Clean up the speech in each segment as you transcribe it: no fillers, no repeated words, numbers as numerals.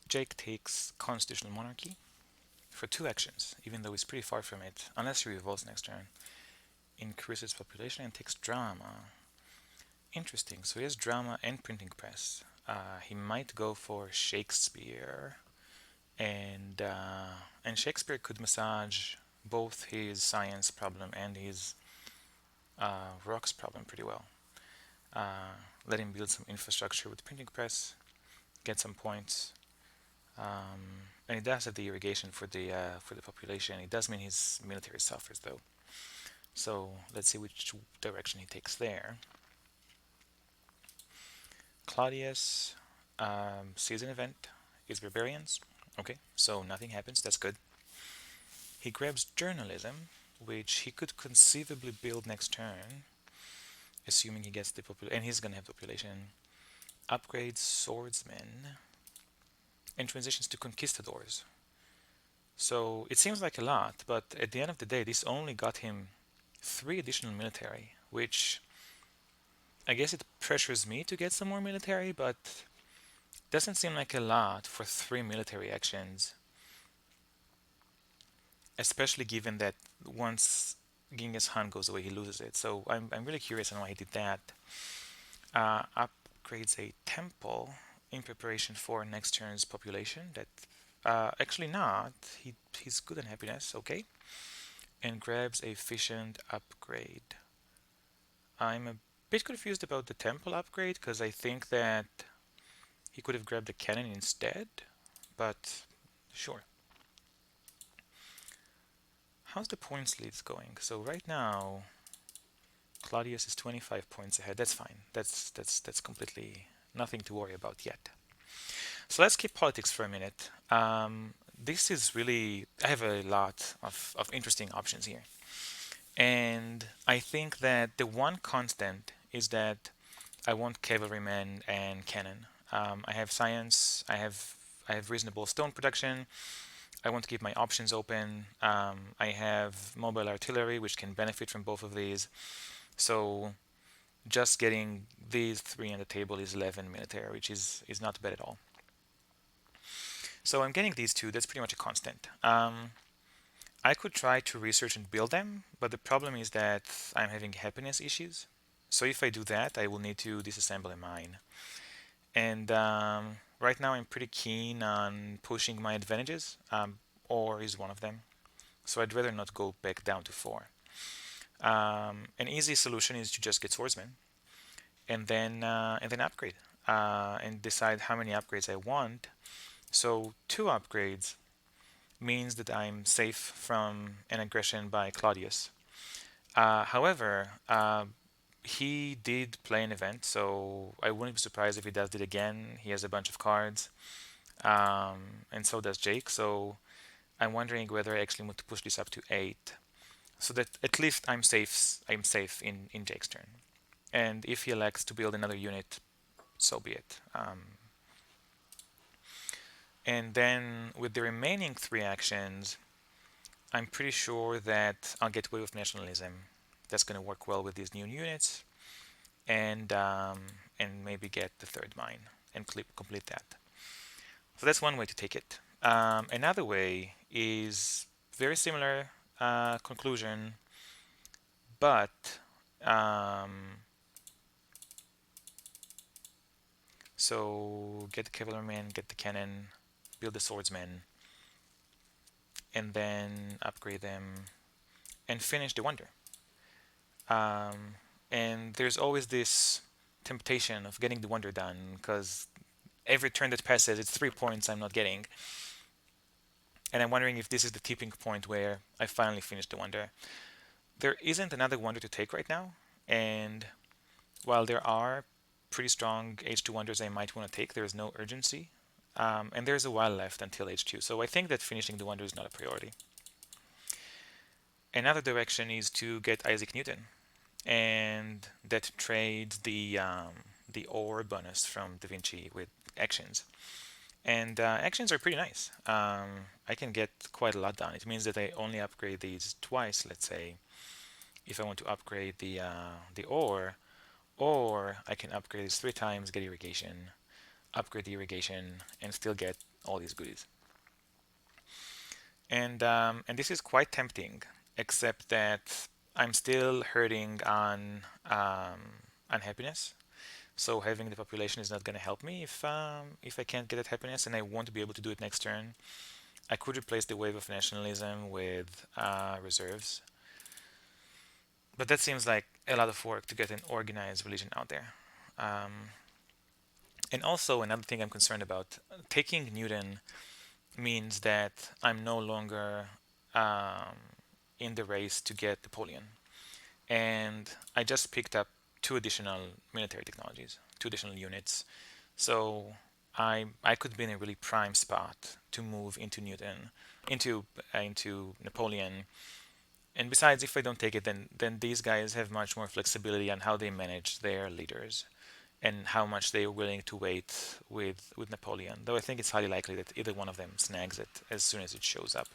Jake takes Constitutional Monarchy for 2 actions, even though he's pretty far from it, unless he revolts next turn. Increases population and takes Drama. Interesting, so he has Drama and Printing Press. He might go for Shakespeare, and Shakespeare could massage both his science problem and his rocks problem pretty well. Let him build some infrastructure with Printing Press, get some points, and he does have the irrigation for the population. It does mean his military suffers though. So let's see which direction he takes there. Claudius sees an event, is barbarians. Okay, so nothing happens, that's good. He grabs journalism, which he could conceivably build next turn, assuming he gets the population, and he's gonna have population. Upgrades swordsmen, and transitions to conquistadors. So it seems like a lot, but at the end of the day, this only got him 3 additional military, which I guess it pressures me to get some more military, but doesn't seem like a lot for 3 military actions, especially given that once Genghis Khan goes away, he loses it. So I'm really curious on why he did that. Upgrades a temple in preparation for next turn's population. That actually not. He's good on happiness. Okay, and grabs a efficient upgrade. I'm a bit confused about the temple upgrade because I think that he could have grabbed the cannon instead, but sure. How's the points leads going? So right now, Claudius is 25 points ahead. That's fine. That's completely nothing to worry about yet. So let's keep politics for a minute. This is really, I have a lot of interesting options here. And I think that the one constant is that I want cavalrymen and cannon. I have science, I have reasonable stone production. I want to keep my options open. I have mobile artillery, which can benefit from both of these. So just getting these 3 on the table is 11 military, which is not bad at all. So I'm getting these 2. That's pretty much a constant. I could try to research and build them, but the problem is that I'm having happiness issues. So if I do that, I will need to disassemble a mine. And right now I'm pretty keen on pushing my advantages. Ore is one of them. So I'd rather not go back down to 4. An easy solution is to just get swordsmen and then upgrade and decide how many upgrades I want. So 2 upgrades means that I'm safe from an aggression by Claudius. However, he did play an event, so I wouldn't be surprised if he does it again. He has a bunch of cards, and so does Jake. So I'm wondering whether I actually want to push this up to 8, so that at least I'm safe. I'm safe in Jake's turn. And if he elects to build another unit, so be it. And then with the remaining 3 actions, I'm pretty sure that I'll get away with nationalism. That's going to work well with these new units, and maybe get the 3rd mine and complete that. So that's one way to take it. Another way is very similar conclusion, but so get the cavalryman, get the cannon, build the swordsman, and then upgrade them and finish the wonder. And there's always this temptation of getting the wonder done because every turn that passes, it's 3 points I'm not getting. And I'm wondering if this is the tipping point where I finally finish the wonder. There isn't another wonder to take right now, and while there are pretty strong H2 wonders I might want to take, there is no urgency. And there's a while left until H2, so I think that finishing the wonder is not a priority. Another direction is to get Isaac Newton, and that trades the ore bonus from Da Vinci with actions. And actions are pretty nice. I can get quite a lot done. It means that I only upgrade these twice, let's say, if I want to upgrade the ore, or I can upgrade these 3 times, get irrigation. upgrade the irrigation, and still get all these goodies. And this is quite tempting, except that I'm still hurting on happiness. So having the population is not going to help me if I can't get that happiness, and I won't be able to do it next turn. I could replace the wave of nationalism with reserves, but that seems like a lot of work to get an organized religion out there. Um, and also another thing I'm concerned about, taking Newton means that I'm no longer um, in the race to get Napoleon. And I just picked up 2 additional military technologies, 2 additional units. So I could be in a really prime spot to move into Newton, into Napoleon. And besides, if I don't take it, then these guys have much more flexibility on how they manage their leaders and how much they are willing to wait with Napoleon. Though I think it's highly likely that either one of them snags it as soon as it shows up.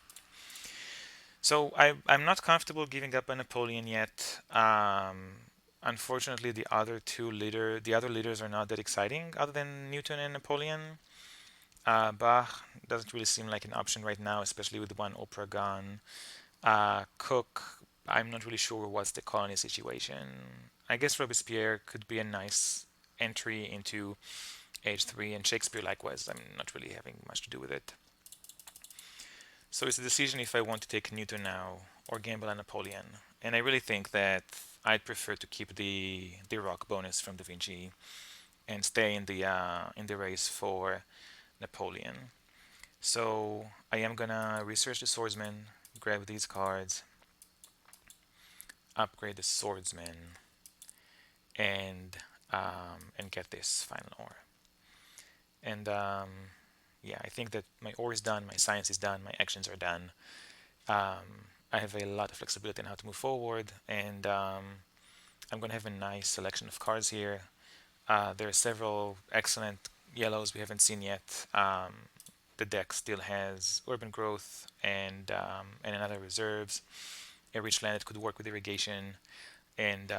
So I'm not comfortable giving up on Napoleon yet. Unfortunately, the other leaders are not that exciting, other than Newton and Napoleon. Bach doesn't really seem like an option right now, especially with one Opera gone. Cook, I'm not really sure what's the colony situation. I guess Robespierre could be a nice entry into Age 3, and Shakespeare likewise. I'm not really having much to do with it. So it's a decision if I want to take Newton now or gamble on Napoleon. And I really think that I'd prefer to keep the rock bonus from Da Vinci and stay in the race for Napoleon. So I am gonna research the swordsman, grab these cards, upgrade the swordsman, and get this final ore. And yeah, I think that my ore is done, my science is done, my actions are done. I have a lot of flexibility in how to move forward, and I'm going to have a nice selection of cards here. There are several excellent yellows we haven't seen yet. The deck still has urban growth and another reserves, a rich land that could work with irrigation, and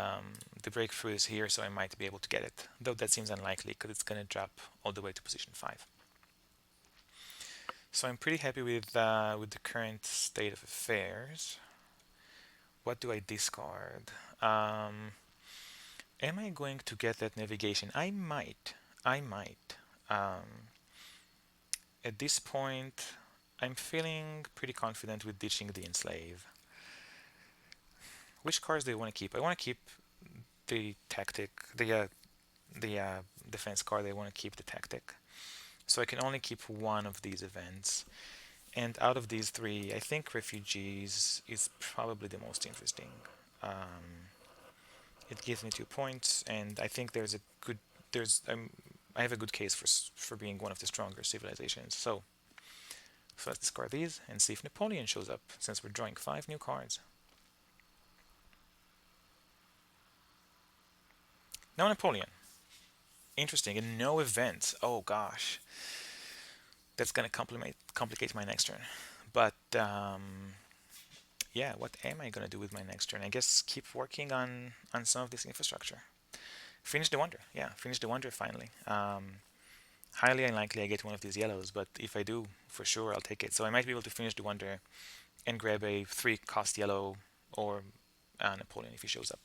the breakthrough is here, so I might be able to get it. Though that seems unlikely because it's going to drop all the way to position 5. So I'm pretty happy with the current state of affairs. What do I discard? Am I going to get that navigation? I might. I might. At this point, I'm feeling pretty confident with ditching the enslave. Which cards do I want to keep? I want to keep the tactic, the defense card. I want to keep the tactic. So I can only keep one of these events. And out of these 3, I think refugees is probably the most interesting. Um, it gives me 2 points, and I think I have a good case for being one of the stronger civilizations. So let's discard these and see if Napoleon shows up, since we're drawing 5 new cards. Now Napoleon. Interesting, and no events. Oh gosh, that's gonna complicate my next turn. But yeah, what am I gonna do with my next turn? I guess keep working on some of this infrastructure. Finish the wonder. Yeah, finish the wonder finally. Highly unlikely I get one of these yellows, but if I do, for sure I'll take it. So I might be able to finish the wonder and grab a 3 cost yellow or Napoleon if he shows up.